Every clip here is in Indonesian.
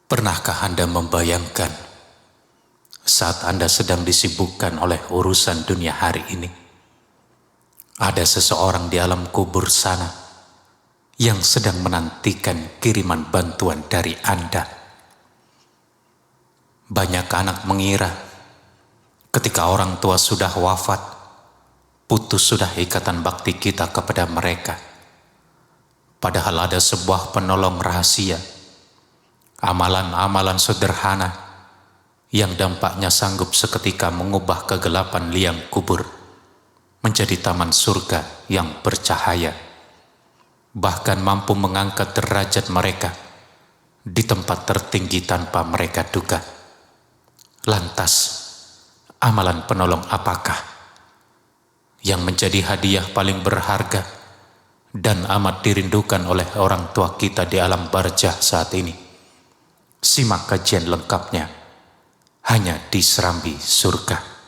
Pernahkah Anda membayangkan saat Anda sedang disibukkan oleh urusan dunia hari ini, ada seseorang di alam kubur sana yang sedang menantikan kiriman bantuan dari Anda? Banyak anak mengira ketika orang tua sudah wafat, putus sudah ikatan bakti kita kepada mereka. Padahal ada sebuah penolong rahasia, amalan-amalan sederhana yang dampaknya sanggup seketika mengubah kegelapan liang kubur menjadi taman surga yang bercahaya, bahkan mampu mengangkat derajat mereka di tempat tertinggi tanpa mereka duga. Lantas, amalan penolong apakah yang menjadi hadiah paling berharga dan amat dirindukan oleh orang tua kita di alam barzah saat ini? Simak kajian lengkapnya hanya di Serambi Surga.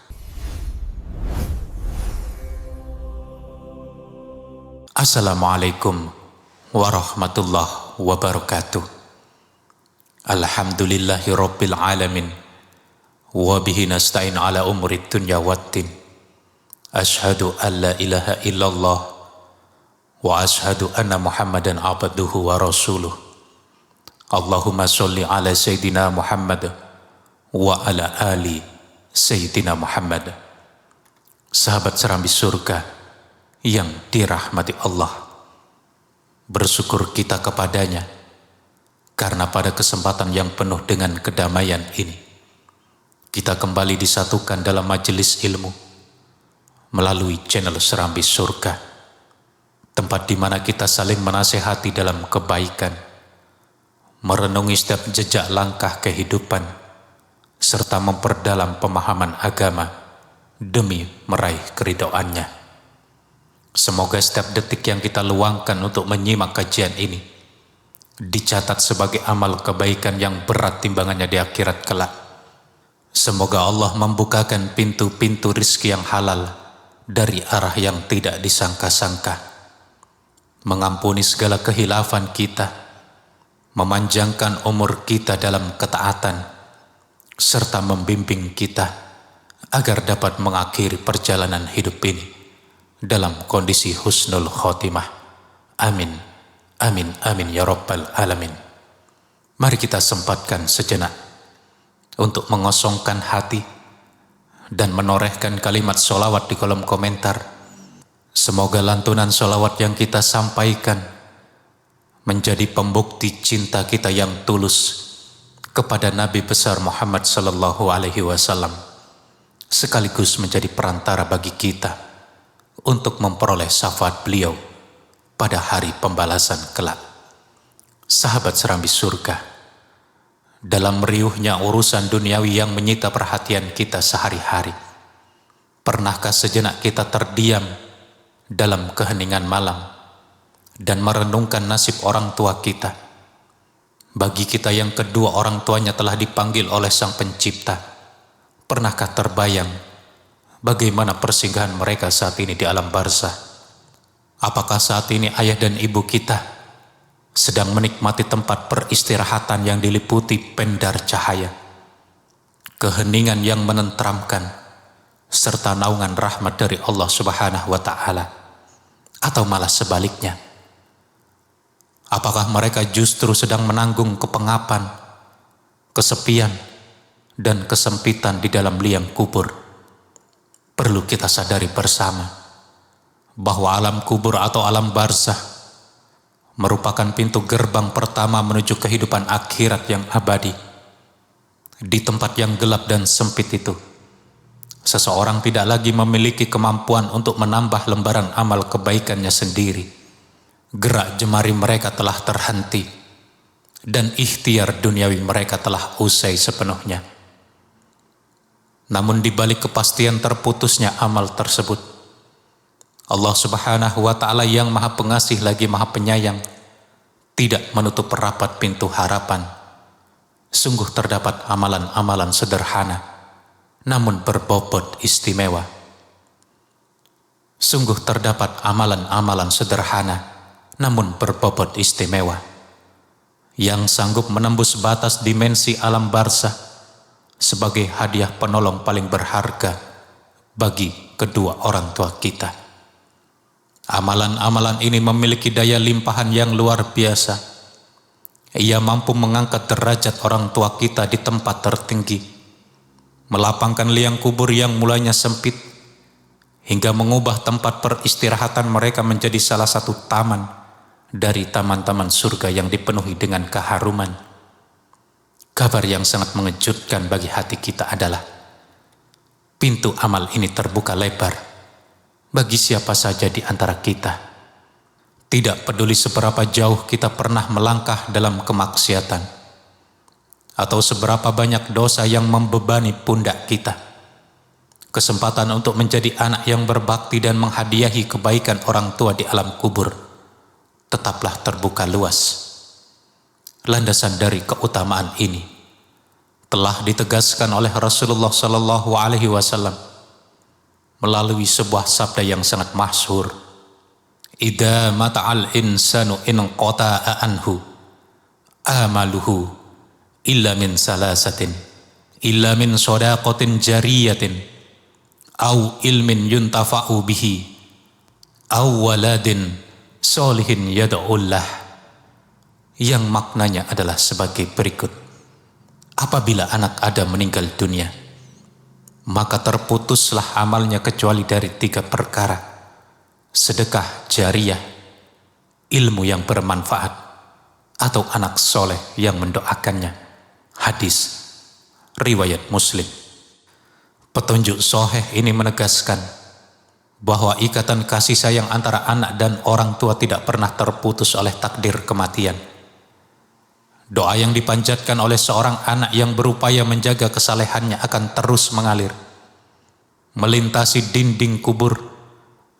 Assalamualaikum warahmatullahi wabarakatuh. Alhamdulillahi rabbil alamin, wa bihi nasta'in ala umuri dunya waddin. Ashhadu an la ilaha illallah wa ashhadu anna Muhammadan abduhu wa rasuluh. Allahumma sholli ala Sayyidina Muhammad wa ala ali Sayyidina Muhammad. Sahabat Serambi Surga yang dirahmati Allah, bersyukur kita kepadanya karena pada kesempatan yang penuh dengan kedamaian ini kita kembali disatukan dalam majelis ilmu melalui channel Serambi Surga, tempat di mana kita saling menasehati dalam kebaikan, merenungi setiap jejak langkah kehidupan, serta memperdalam pemahaman agama demi meraih keridhoannya. Semoga setiap detik yang kita luangkan untuk menyimak kajian ini dicatat sebagai amal kebaikan yang berat timbangannya di akhirat kelak. Semoga Allah membukakan pintu-pintu rizki yang halal dari arah yang tidak disangka-sangka, mengampuni segala kehilafan kita, memanjangkan umur kita dalam ketaatan, serta membimbing kita agar dapat mengakhiri perjalanan hidup ini dalam kondisi husnul khotimah. Amin, amin, amin ya rabbal alamin. Mari kita sempatkan sejenak untuk mengosongkan hati dan menorehkan kalimat sholawat di kolom komentar. Semoga lantunan sholawat yang kita sampaikan menjadi pembukti cinta kita yang tulus kepada Nabi besar Muhammad sallallahu alaihi wasallam, sekaligus menjadi perantara bagi kita untuk memperoleh syafaat beliau pada hari pembalasan kelak. Sahabat Serambi Surga, dalam riuhnya urusan duniawi yang menyita perhatian kita sehari-hari, pernahkah sejenak kita terdiam dalam keheningan malam dan merenungkan nasib orang tua kita? Bagi kita yang kedua orang tuanya telah dipanggil oleh Sang Pencipta, pernahkah terbayang bagaimana persinggahan mereka saat ini di alam barzah? Apakah saat ini ayah dan ibu kita sedang menikmati tempat peristirahatan yang diliputi pendar cahaya, keheningan yang menenteramkan, serta naungan rahmat dari Allah Subhanahu wa Ta'ala? Atau malah sebaliknya, apakah mereka justru sedang menanggung kepengapan, kesepian, dan kesempitan di dalam liang kubur? Perlu kita sadari bersama bahwa alam kubur atau alam barzah merupakan pintu gerbang pertama menuju kehidupan akhirat yang abadi. Di tempat yang gelap dan sempit itu, seseorang tidak lagi memiliki kemampuan untuk menambah lembaran amal kebaikannya sendiri. Gerak jemari mereka telah terhenti dan ikhtiar duniawi mereka telah usai sepenuhnya. Namun di balik kepastian terputusnya amal tersebut, Allah Subhanahu wa Ta'ala yang Maha Pengasih lagi Maha Penyayang tidak menutup rapat pintu harapan. Sungguh terdapat amalan-amalan sederhana namun berbobot istimewa. Sungguh terdapat amalan-amalan sederhana namun berbobot istimewa yang sanggup menembus batas dimensi alam barzah sebagai hadiah penolong paling berharga bagi kedua orang tua kita. Amalan-amalan ini memiliki daya limpahan yang luar biasa. Ia mampu mengangkat derajat orang tua kita di tempat tertinggi, melapangkan liang kubur yang mulanya sempit, hingga mengubah tempat peristirahatan mereka menjadi salah satu taman dari taman-taman surga yang dipenuhi dengan keharuman. Kabar yang sangat mengejutkan bagi hati kita adalah pintu amal ini terbuka lebar bagi siapa saja di antara kita. Tidak peduli seberapa jauh kita pernah melangkah dalam kemaksiatan atau seberapa banyak dosa yang membebani pundak kita, kesempatan untuk menjadi anak yang berbakti dan menghadiahi kebaikan orang tua di alam kubur tetaplah terbuka luas. Landasan dari keutamaan ini telah ditegaskan oleh Rasulullah SAW melalui sebuah sabda yang sangat masyhur. Idza mata'al insanu in qata'a anhu amaluhu illa min salasatin, illa min shadaqatin jariyatin, au ilmin yuntafa'u bihi, au waladin solihin yad'ullah, yang maknanya adalah sebagai berikut. Apabila anak Adam meninggal dunia, maka terputuslah amalnya kecuali dari 3 perkara: sedekah jariyah, ilmu yang bermanfaat, atau anak soleh yang mendoakannya. Hadis riwayat Muslim. Petunjuk sahih ini menegaskan bahwa ikatan kasih sayang antara anak dan orang tua tidak pernah terputus oleh takdir kematian. Doa yang dipanjatkan oleh seorang anak yang berupaya menjaga kesalehannya akan terus mengalir, melintasi dinding kubur,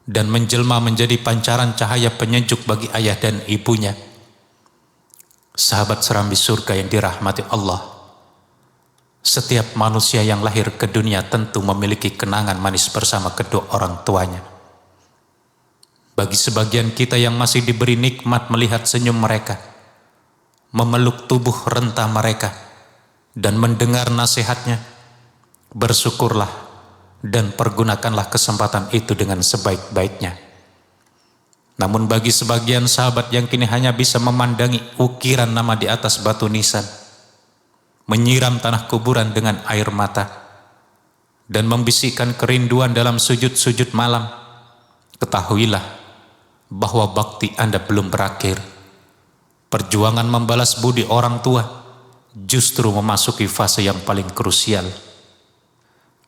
dan menjelma menjadi pancaran cahaya penyejuk bagi ayah dan ibunya. Sahabat serambi surga yang dirahmati Allah, setiap manusia yang lahir ke dunia tentu memiliki kenangan manis bersama kedua orang tuanya. Bagi sebagian kita yang masih diberi nikmat melihat senyum mereka, memeluk tubuh renta mereka, dan mendengar nasihatnya, bersyukurlah dan pergunakanlah kesempatan itu dengan sebaik-baiknya. Namun bagi sebagian sahabat yang kini hanya bisa memandangi ukiran nama di atas batu nisan, menyiram tanah kuburan dengan air mata, dan membisikkan kerinduan dalam sujud-sujud malam, ketahuilah bahwa bakti Anda belum berakhir. Perjuangan membalas budi orang tua justru memasuki fase yang paling krusial.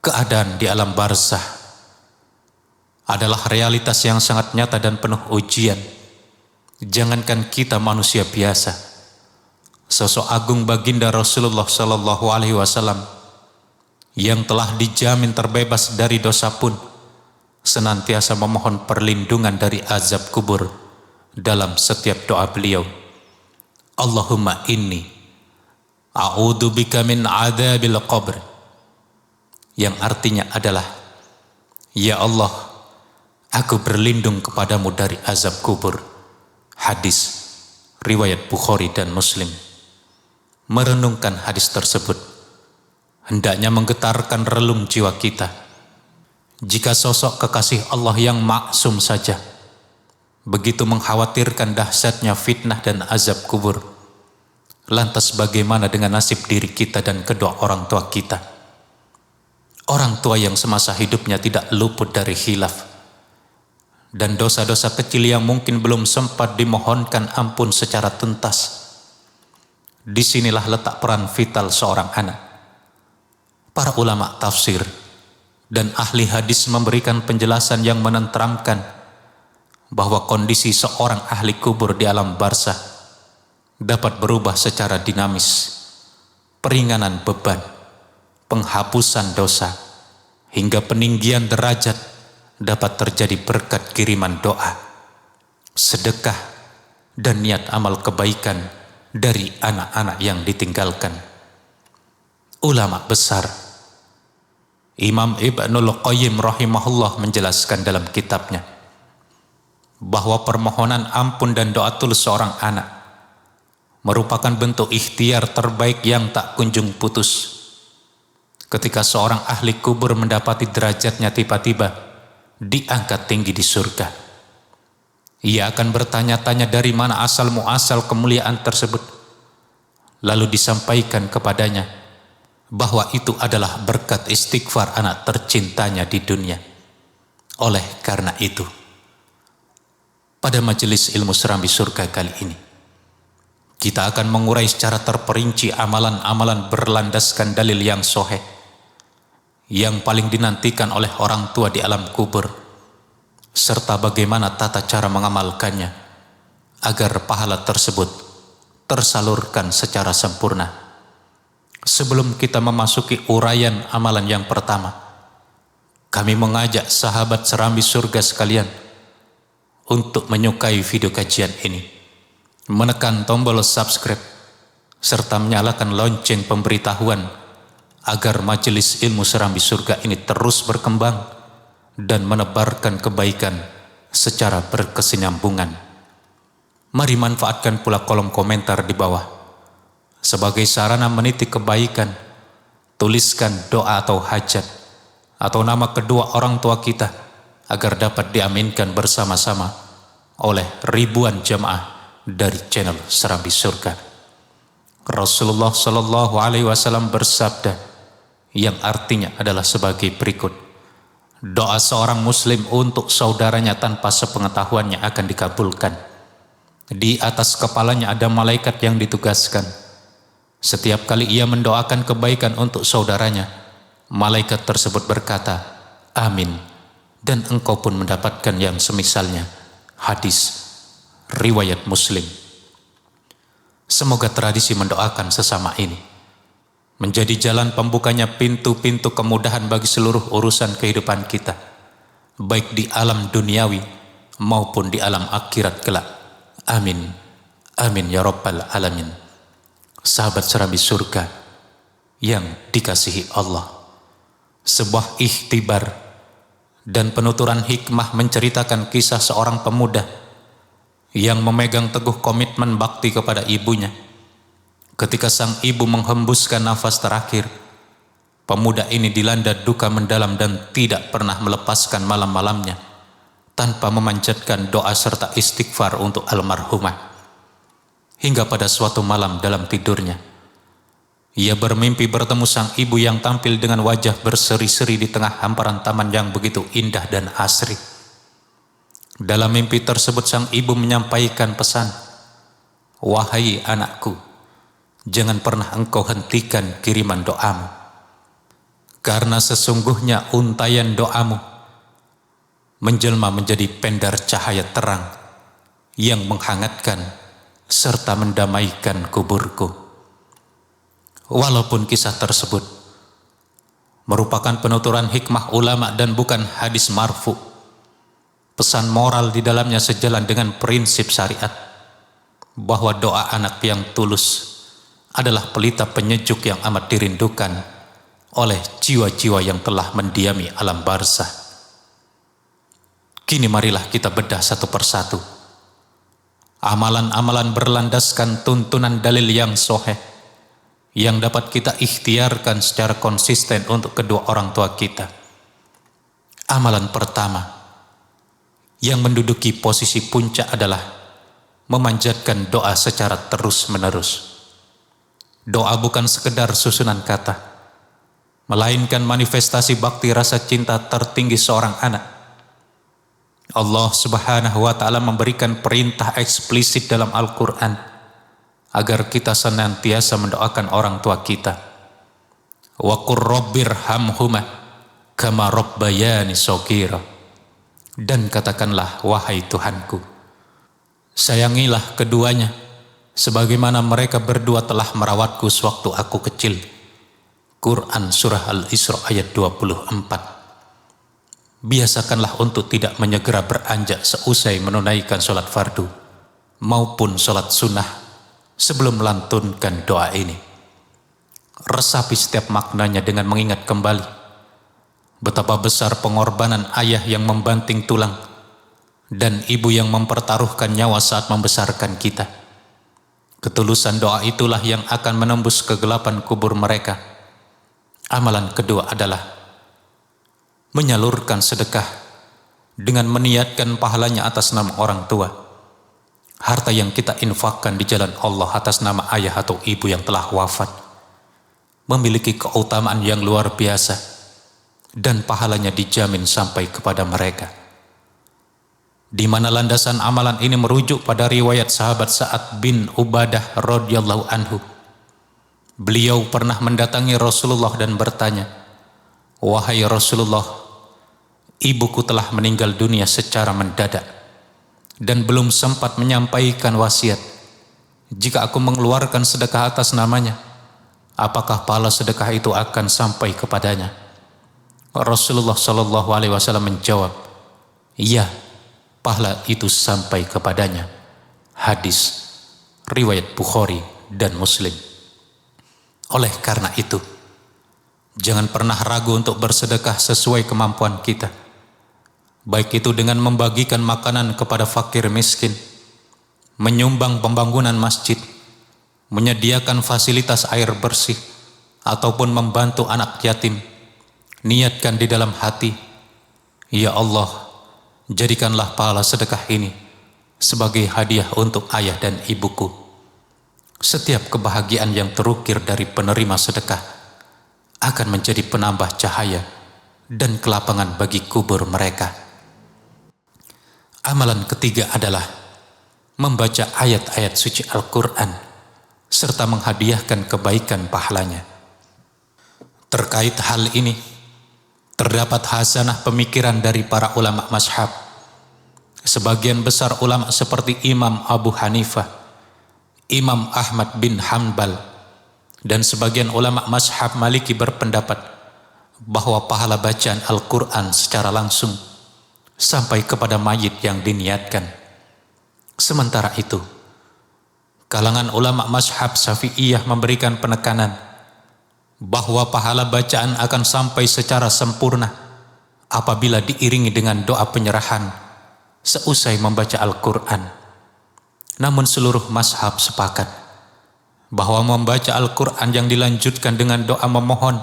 Keadaan di alam barzah adalah realitas yang sangat nyata dan penuh ujian. Jangankan kita manusia biasa, sosok agung baginda Rasulullah SAW yang telah dijamin terbebas dari dosa pun senantiasa memohon perlindungan dari azab kubur dalam setiap doa beliau. Allahumma inni a'udzubika min adzabil qabr, yang artinya adalah, ya Allah, aku berlindung kepadamu dari azab kubur. Hadis riwayat Bukhari dan Muslim. Merenungkan hadis tersebut hendaknya menggetarkan relung jiwa kita. Jika sosok kekasih Allah yang maksum saja begitu mengkhawatirkan dahsyatnya fitnah dan azab kubur, lantas bagaimana dengan nasib diri kita dan kedua orang tua kita? Orang tua yang semasa hidupnya tidak luput dari khilaf dan dosa-dosa kecil yang mungkin belum sempat dimohonkan ampun secara tuntas. Disinilah letak peran vital seorang anak. Para ulama tafsir dan ahli hadis memberikan penjelasan yang menenteramkan bahwa kondisi seorang ahli kubur di alam barzah dapat berubah secara dinamis. Peringanan beban, penghapusan dosa, hingga peninggian derajat dapat terjadi berkat kiriman doa, sedekah, dan niat amal kebaikan dari anak-anak yang ditinggalkan. Ulama besar Imam Ibnul Qayyim rahimahullah menjelaskan dalam kitabnya bahwa permohonan ampun dan doa tulus seorang anak merupakan bentuk ikhtiar terbaik yang tak kunjung putus. Ketika seorang ahli kubur mendapati derajatnya tiba-tiba diangkat tinggi di surga, ia akan bertanya-tanya dari mana asal muasal kemuliaan tersebut. Lalu disampaikan kepadanya bahwa itu adalah berkat istighfar anak tercintanya di dunia. Oleh karena itu, pada majelis ilmu serambi surga kali ini, kita akan mengurai secara terperinci amalan-amalan berlandaskan dalil yang sahih yang paling dinantikan oleh orang tua di alam kubur, serta bagaimana tata cara mengamalkannya agar pahala tersebut tersalurkan secara sempurna. Sebelum kita memasuki uraian amalan yang pertama, kami mengajak sahabat serambi surga sekalian untuk menyukai video kajian ini, menekan tombol subscribe, serta menyalakan lonceng pemberitahuan agar majelis ilmu serambi surga ini terus berkembang dan menebarkan kebaikan secara berkesinambungan. Mari manfaatkan pula kolom komentar di bawah. Sebagai sarana meniti kebaikan, tuliskan doa atau hajat, atau nama kedua orang tua kita, agar dapat diaminkan bersama-sama oleh ribuan jamaah dari channel Serambi Surga. Rasulullah Shallallahu Alaihi Wasallam bersabda, yang artinya adalah sebagai berikut: doa seorang muslim untuk saudaranya tanpa sepengetahuannya akan dikabulkan. Di atas kepalanya ada malaikat yang ditugaskan. Setiap kali ia mendoakan kebaikan untuk saudaranya, malaikat tersebut berkata, amin, dan engkau pun mendapatkan yang semisalnya. Hadis riwayat Muslim. Semoga tradisi mendoakan sesama ini menjadi jalan pembukanya pintu-pintu kemudahan bagi seluruh urusan kehidupan kita, baik di alam duniawi maupun di alam akhirat kelak. Amin. Amin ya rabbal alamin. Sahabat serambi surga yang dikasihi Allah, sebuah ikhtibar dan penuturan hikmah menceritakan kisah seorang pemuda yang memegang teguh komitmen bakti kepada ibunya. Ketika sang ibu menghembuskan nafas terakhir, pemuda ini dilanda duka mendalam dan tidak pernah melepaskan malam-malamnya tanpa memanjatkan doa serta istighfar untuk almarhumah. Hingga pada suatu malam dalam tidurnya, ia bermimpi bertemu sang ibu yang tampil dengan wajah berseri-seri di tengah hamparan taman yang begitu indah dan asri. Dalam mimpi tersebut sang ibu menyampaikan pesan, wahai anakku, jangan pernah engkau hentikan kiriman doamu, karena sesungguhnya untayan doamu menjelma menjadi pendar cahaya terang yang menghangatkan serta mendamaikan kuburku. Walaupun kisah tersebut merupakan penuturan hikmah ulama dan bukan hadis marfu, pesan moral di dalamnya sejalan dengan prinsip syariat bahwa doa anak yang tulus adalah pelita penyejuk yang amat dirindukan oleh jiwa-jiwa yang telah mendiami alam barzah. Kini marilah kita bedah satu persatu amalan-amalan berlandaskan tuntunan dalil yang sahih yang dapat kita ikhtiarkan secara konsisten untuk kedua orang tua kita. Amalan pertama yang menduduki posisi puncak adalah memanjatkan doa secara terus-menerus. Doa bukan sekedar susunan kata, melainkan manifestasi bakti rasa cinta tertinggi seorang anak. Allah Subhanahu wa Ta'ala memberikan perintah eksplisit dalam Al-Quran agar kita senantiasa mendoakan orang tua kita. Wa qur rabbirhamhuma kama rabbayani shaghira. Dan katakanlah, wahai Tuhanku, sayangilah keduanya sebagaimana mereka berdua telah merawatku sewaktu aku kecil. Quran Surah Al-Isra ayat 24. Biasakanlah untuk tidak menyegera beranjak seusai menunaikan sholat fardu maupun sholat sunnah sebelum melantunkan doa ini. Resapi setiap maknanya dengan mengingat kembali betapa besar pengorbanan ayah yang membanting tulang dan ibu yang mempertaruhkan nyawa saat membesarkan kita. Ketulusan doa itulah yang akan menembus kegelapan kubur mereka. Amalan kedua adalah menyalurkan sedekah dengan meniatkan pahalanya atas nama orang tua. Harta yang kita infakkan di jalan Allah atas nama ayah atau ibu yang telah wafat memiliki keutamaan yang luar biasa dan pahalanya dijamin sampai kepada mereka. Di mana landasan amalan ini merujuk pada riwayat sahabat Sa'ad bin Ubadah radhiyallahu anhu. Beliau pernah mendatangi Rasulullah dan bertanya, "Wahai Rasulullah, ibuku telah meninggal dunia secara mendadak dan belum sempat menyampaikan wasiat. Jika aku mengeluarkan sedekah atas namanya, apakah pahala sedekah itu akan sampai kepadanya?" Rasulullah sallallahu alaihi wasallam menjawab, "Iya, pahala itu sampai kepadanya." Hadis riwayat Bukhari dan Muslim. Oleh karena itu, jangan pernah ragu untuk bersedekah sesuai kemampuan kita, baik itu dengan membagikan makanan kepada fakir miskin, menyumbang pembangunan masjid, menyediakan fasilitas air bersih, ataupun membantu anak yatim. Niatkan di dalam hati, "Ya Allah, jadikanlah pahala sedekah ini sebagai hadiah untuk ayah dan ibuku." Setiap kebahagiaan yang terukir dari penerima sedekah akan menjadi penambah cahaya dan kelapangan bagi kubur mereka. Amalan ketiga adalah membaca ayat-ayat suci Al-Quran serta menghadiahkan kebaikan pahalanya. Terkait hal ini, terdapat hasanah pemikiran dari para ulama mazhab. Sebagian besar ulama seperti Imam Abu Hanifah, Imam Ahmad bin Hanbal, dan sebagian ulama mazhab Maliki berpendapat bahwa pahala bacaan Al-Quran secara langsung sampai kepada mayit yang diniatkan. Sementara itu, kalangan ulama mazhab Syafi'iyah memberikan penekanan bahwa pahala bacaan akan sampai secara sempurna apabila diiringi dengan doa penyerahan seusai membaca Al-Quran. Namun seluruh mazhab sepakat bahwa membaca Al-Quran yang dilanjutkan dengan doa memohon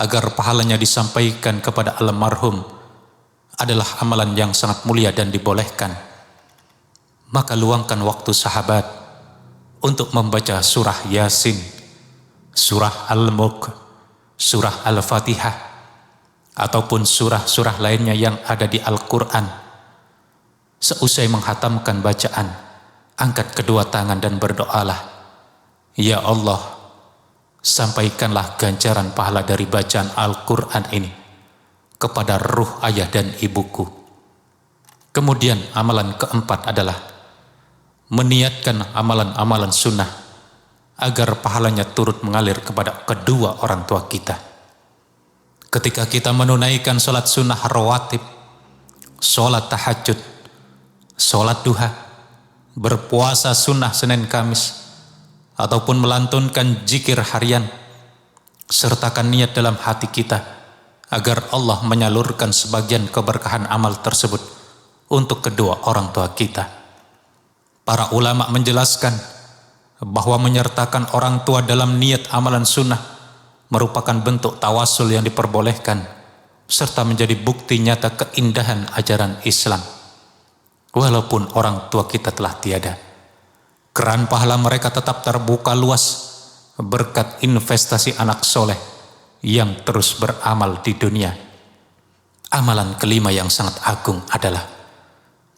agar pahalanya disampaikan kepada almarhum adalah amalan yang sangat mulia dan dibolehkan. Maka luangkan waktu sahabat untuk membaca surah Yasin, surah Al-Mulk, surah Al-Fatihah, ataupun surah-surah lainnya yang ada di Al-Quran. Seusai menghatamkan bacaan, angkat kedua tangan dan berdoalah, "Ya Allah, sampaikanlah ganjaran pahala dari bacaan Al-Quran ini kepada ruh ayah dan ibuku." Kemudian amalan keempat adalah meniatkan amalan-amalan sunnah agar pahalanya turut mengalir kepada kedua orang tua kita. Ketika kita menunaikan sholat sunnah rawatib, sholat tahajud, sholat duha, berpuasa sunnah Senin Kamis, ataupun melantunkan zikir harian, sertakan niat dalam hati kita agar Allah menyalurkan sebagian keberkahan amal tersebut untuk kedua orang tua kita. Para ulama menjelaskan bahwa menyertakan orang tua dalam niat amalan sunnah merupakan bentuk tawasul yang diperbolehkan serta menjadi bukti nyata keindahan ajaran Islam. Walaupun orang tua kita telah tiada, keran pahala mereka tetap terbuka luas berkat investasi anak soleh yang terus beramal di dunia. Amalan kelima yang sangat agung adalah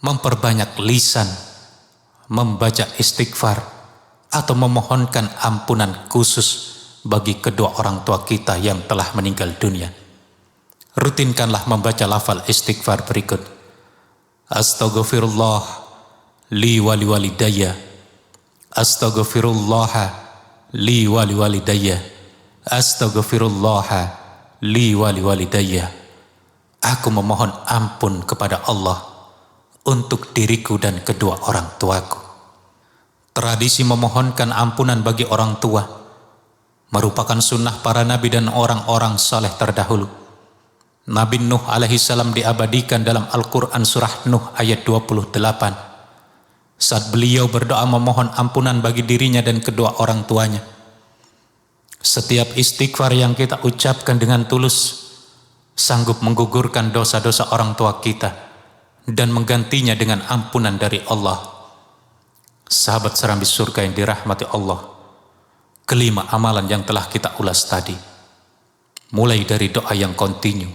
memperbanyak lisan membaca istighfar atau memohonkan ampunan khusus bagi kedua orang tua kita yang telah meninggal dunia. Rutinkanlah membaca lafal istighfar berikut: Astaghfirullah li wali walidayya, Astaghfirullah li wali walidayya, Astaghfirullah li wali walidayya. Aku memohon ampun kepada Allah untuk diriku dan kedua orang tuaku. Tradisi memohonkan ampunan bagi orang tua merupakan sunnah para nabi dan orang-orang saleh terdahulu. Nabi Nuh alaihi salam diabadikan dalam Al-Quran surah Nuh ayat 28. saat beliau berdoa memohon ampunan bagi dirinya dan kedua orang tuanya. Setiap istighfar yang kita ucapkan dengan tulus sanggup menggugurkan dosa-dosa orang tua kita dan menggantinya dengan ampunan dari Allah. Sahabat serambi surga yang dirahmati Allah, kelima amalan yang telah kita ulas tadi, mulai dari doa yang kontinu,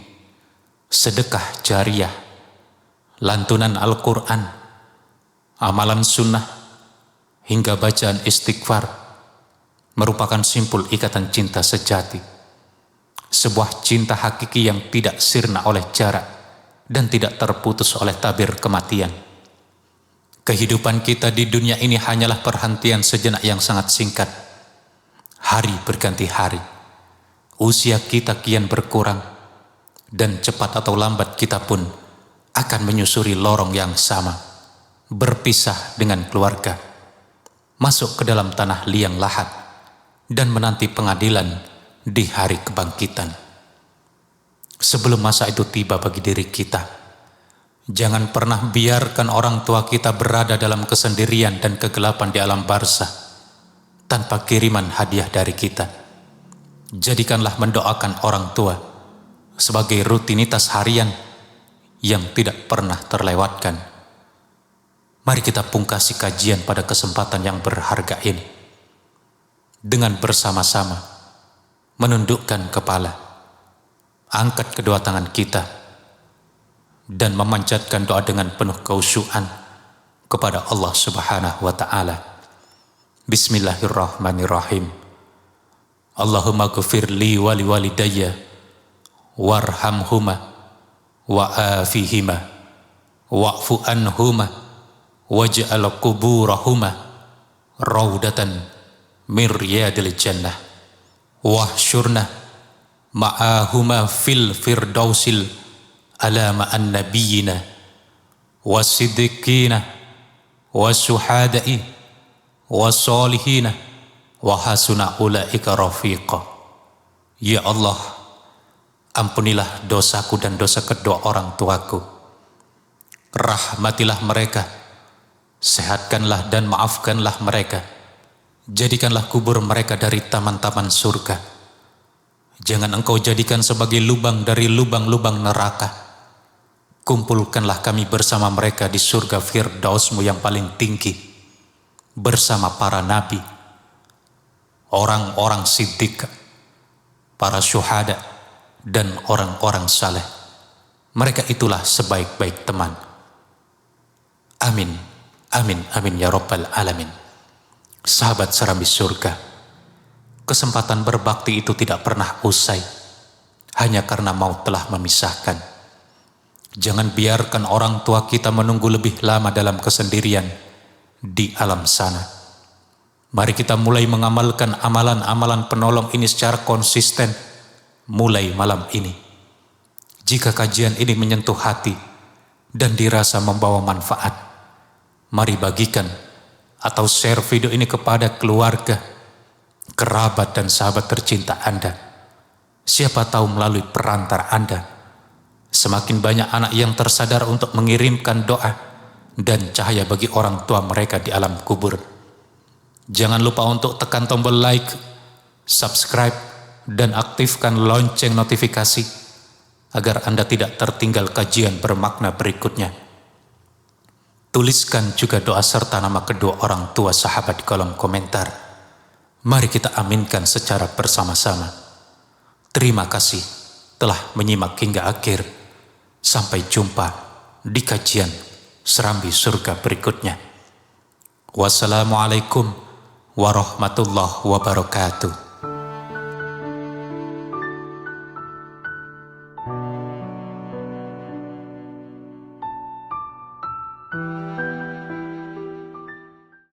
sedekah jariyah, lantunan Al-Quran, amalan sunnah, hingga bacaan istighfar, merupakan simpul ikatan cinta sejati. Sebuah cinta hakiki yang tidak sirna oleh jarak dan tidak terputus oleh tabir kematian. Kehidupan kita di dunia ini hanyalah perhentian sejenak yang sangat singkat. Hari berganti hari, usia kita kian berkurang, dan cepat atau lambat kita pun akan menyusuri lorong yang sama, berpisah dengan keluarga, masuk ke dalam tanah liang lahat, dan menanti pengadilan di hari kebangkitan. Sebelum masa itu tiba bagi diri kita, jangan pernah biarkan orang tua kita berada dalam kesendirian dan kegelapan di alam barzah tanpa kiriman hadiah dari kita. Jadikanlah mendoakan orang tua sebagai rutinitas harian yang tidak pernah terlewatkan. Mari kita pungkasi kajian pada kesempatan yang berharga ini dengan bersama-sama menundukkan kepala, angkat kedua tangan kita, dan memanjatkan doa dengan penuh kekhusyuan kepada Allah Subhanahu wa Ta'ala. Bismillahirrahmanirrahim. Allahumma ghfir li wa li walidayya warhamhuma wa'afihima wa'fu anhuma waj'al quburahuma raudatan min riyadil jannah wahsyurna ma'ahuma fil firdausil ala ma'an nabiyina wasiddiqina wasuhada'i wasolihina wa hasuna ulaika rafiqa. Ya Allah, ampunilah dosaku dan dosa kedua orang tuaku. Rahmatilah mereka, sehatkanlah dan maafkanlah mereka. Jadikanlah kubur mereka dari taman-taman surga. Jangan engkau jadikan sebagai lubang dari lubang-lubang neraka. Kumpulkanlah kami bersama mereka di surga Firdausmu yang paling tinggi, bersama para nabi, orang-orang siddiq, para syuhada, dan orang-orang saleh. Mereka itulah sebaik-baik teman. Amin, amin, amin ya rabbal alamin. Sahabat serambi surga, kesempatan berbakti itu tidak pernah usai hanya karena maut telah memisahkan. Jangan biarkan orang tua kita menunggu lebih lama dalam kesendirian di alam sana. Mari kita mulai mengamalkan amalan-amalan penolong ini secara konsisten mulai malam ini. Jika kajian ini menyentuh hati dan dirasa membawa manfaat, mari bagikan atau share video ini kepada keluarga, kerabat dan sahabat tercinta Anda. Siapa tahu melalui perantara Anda, semakin banyak anak yang tersadar untuk mengirimkan doa dan cahaya bagi orang tua mereka di alam kubur. Jangan lupa untuk tekan tombol like, subscribe, dan aktifkan lonceng notifikasi agar Anda tidak tertinggal kajian bermakna berikutnya. Tuliskan juga doa serta nama kedua orang tua sahabat di kolom komentar. Mari kita aminkan secara bersama-sama. Terima kasih telah menyimak hingga akhir. Sampai jumpa di kajian Serambi Surga berikutnya. Wassalamualaikum warahmatullahi wabarakatuh.